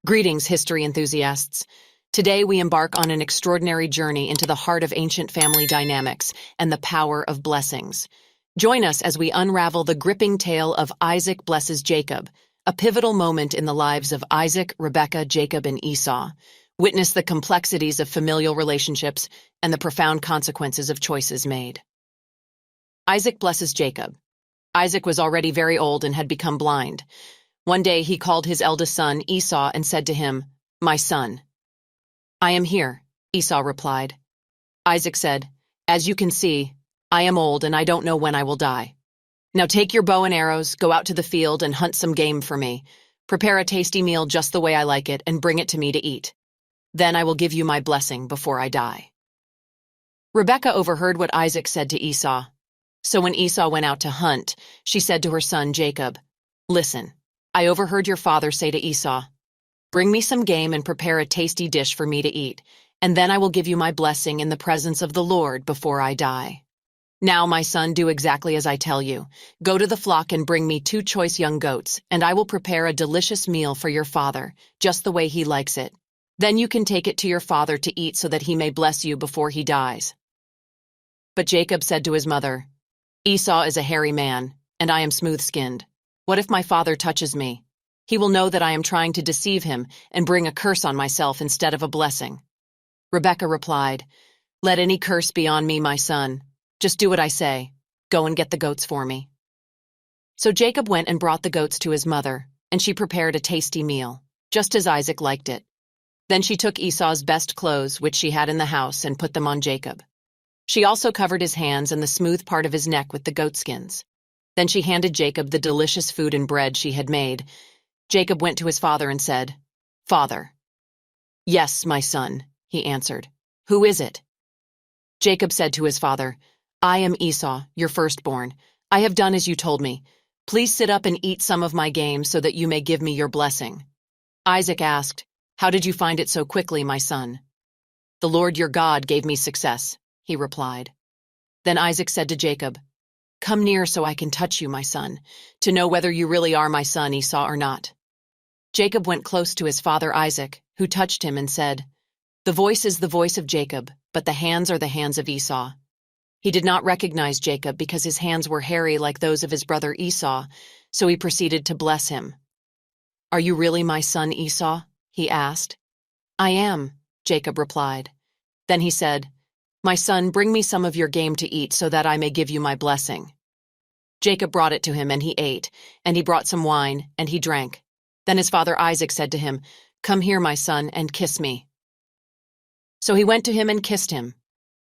Greetings, history enthusiasts. Today we embark on an extraordinary journey into the heart of ancient family dynamics and the power of blessings. Join us as we unravel the gripping tale of Isaac blesses Jacob, a pivotal moment in the lives of Isaac, Rebekah, Jacob, and Esau. Witness the complexities of familial relationships and the profound consequences of choices made. Isaac blesses Jacob. Isaac was already very old and had become blind. One day he called his eldest son, Esau, and said to him, "My son." "I am here," Esau replied. Isaac said, "As you can see, I am old and I don't know when I will die. Now take your bow and arrows, go out to the field and hunt some game for me. Prepare a tasty meal just the way I like it and bring it to me to eat. Then I will give you my blessing before I die." Rebekah overheard what Isaac said to Esau. So when Esau went out to hunt, she said to her son Jacob, "Listen, I overheard your father say to Esau, 'Bring me some game and prepare a tasty dish for me to eat, and then I will give you my blessing in the presence of the Lord before I die. Now, my son, do exactly as I tell you. Go to the flock and bring me 2 choice young goats, and I will prepare a delicious meal for your father, just the way he likes it. Then you can take it to your father to eat so that he may bless you before he dies.'" But Jacob said to his mother, "Esau is a hairy man, and I am smooth-skinned. What if my father touches me? He will know that I am trying to deceive him and bring a curse on myself instead of a blessing." Rebekah replied, "Let any curse be on me, my son. Just do what I say. Go and get the goats for me." So Jacob went and brought the goats to his mother, and she prepared a tasty meal, just as Isaac liked it. Then she took Esau's best clothes, which she had in the house, and put them on Jacob. She also covered his hands and the smooth part of his neck with the goatskins. Then she handed Jacob the delicious food and bread she had made. Jacob went to his father and said, "Father." "Yes, my son," he answered. "Who is it?" Jacob said to his father, "I am Esau, your firstborn. I have done as you told me. Please sit up and eat some of my game so that you may give me your blessing." Isaac asked, "How did you find it so quickly, my son?" "The Lord your God gave me success," he replied. Then Isaac said to Jacob, "Come near so I can touch you, my son, to know whether you really are my son Esau or not." Jacob went close to his father Isaac, who touched him and said, "The voice is the voice of Jacob, but the hands are the hands of Esau." He did not recognize Jacob because his hands were hairy like those of his brother Esau, so he proceeded to bless him. "Are you really my son Esau?" he asked. "I am," Jacob replied. Then he said, "My son, bring me some of your game to eat so that I may give you my blessing." Jacob brought it to him, and he ate, and he brought some wine, and he drank. Then his father Isaac said to him, "Come here, my son, and kiss me." So he went to him and kissed him.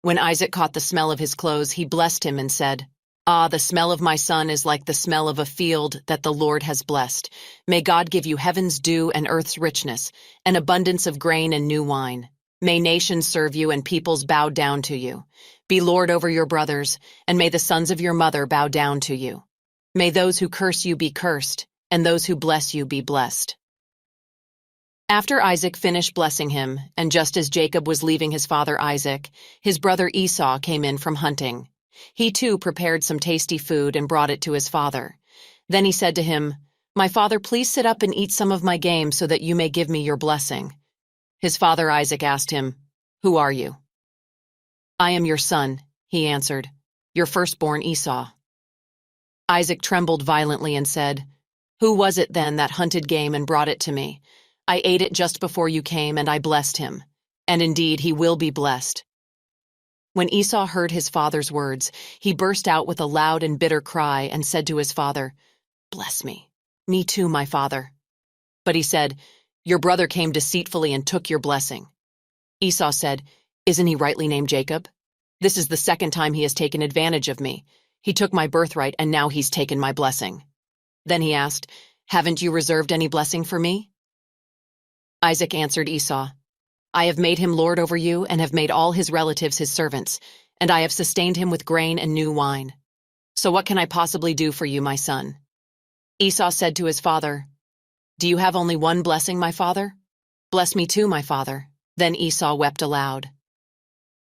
When Isaac caught the smell of his clothes, he blessed him and said, "Ah, the smell of my son is like the smell of a field that the Lord has blessed. May God give you heaven's dew and earth's richness, an abundance of grain and new wine. May nations serve you and peoples bow down to you. Be Lord over your brothers, and may the sons of your mother bow down to you. May those who curse you be cursed, and those who bless you be blessed." After Isaac finished blessing him, and just as Jacob was leaving his father Isaac, his brother Esau came in from hunting. He too prepared some tasty food and brought it to his father. Then he said to him, "My father, please sit up and eat some of my game so that you may give me your blessing." His father Isaac asked him, "Who are you?" "I am your son," he answered, "your firstborn Esau." Isaac trembled violently and said, "Who was it then that hunted game and brought it to me? I ate it just before you came, and I blessed him. And indeed, he will be blessed." When Esau heard his father's words, he burst out with a loud and bitter cry and said to his father, "Bless me. Me too, my father." But he said, "Your brother came deceitfully and took your blessing." Esau said, "Isn't he rightly named Jacob? This is the second time he has taken advantage of me. He took my birthright, and now he's taken my blessing." Then he asked, "Haven't you reserved any blessing for me?" Isaac answered Esau, "I have made him lord over you and have made all his relatives his servants, and I have sustained him with grain and new wine. So what can I possibly do for you, my son?" Esau said to his father, "Do you have only one blessing, my father? Bless me too, my father." Then Esau wept aloud.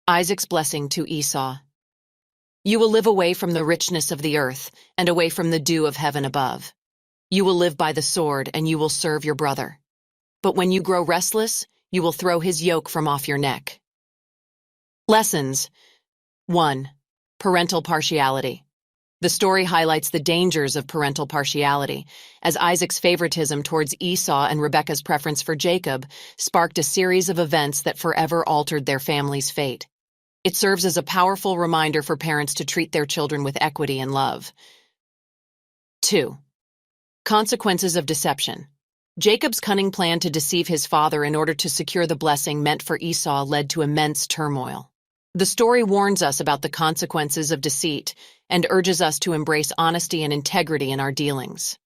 Isaac's blessing to Esau. "You will live away from the richness of the earth and away from the dew of heaven above. You will live by the sword, and you will serve your brother. but when you grow restless, you will throw his yoke from off your neck. Lessons. 1. Parental partiality. The story highlights the dangers of parental partiality, as Isaac's favoritism towards Esau and Rebekah's preference for Jacob sparked a series of events that forever altered their family's fate. It serves as a powerful reminder for parents to treat their children with equity and love. 2. Consequences of deception. Jacob's cunning plan to deceive his father in order to secure the blessing meant for Esau led to immense turmoil. The story warns us about the consequences of deceit and urges us to embrace honesty and integrity in our dealings.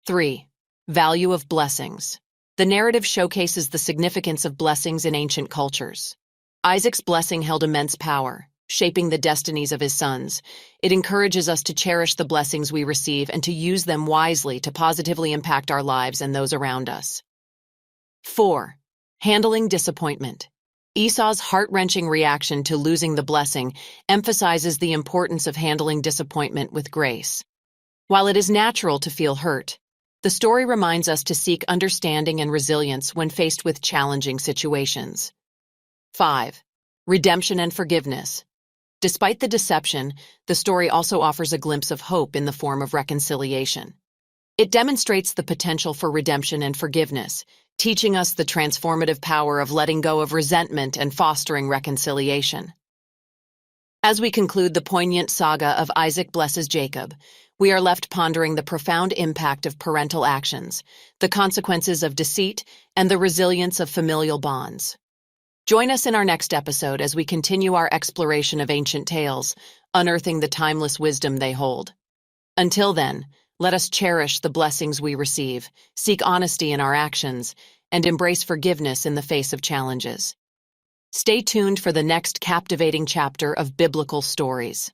3. Value of blessings. The narrative showcases the significance of blessings in ancient cultures. Isaac's blessing held immense power, shaping the destinies of his sons. It encourages us to cherish the blessings we receive and to use them wisely to positively impact our lives and those around us. 4. Handling disappointment. Esau's heart-wrenching reaction to losing the blessing emphasizes the importance of handling disappointment with grace. While it is natural to feel hurt, the story reminds us to seek understanding and resilience when faced with challenging situations. 5. Redemption and forgiveness. Despite the deception, the story also offers a glimpse of hope in the form of reconciliation. It demonstrates the potential for redemption and forgiveness, teaching us the transformative power of letting go of resentment and fostering reconciliation. As we conclude the poignant saga of Isaac blesses Jacob, we are left pondering the profound impact of parental actions, the consequences of deceit, and the resilience of familial bonds. Join us in our next episode as we continue our exploration of ancient tales, unearthing the timeless wisdom they hold. Until then, let us cherish the blessings we receive, seek honesty in our actions, and embrace forgiveness in the face of challenges. Stay tuned for the next captivating chapter of biblical stories.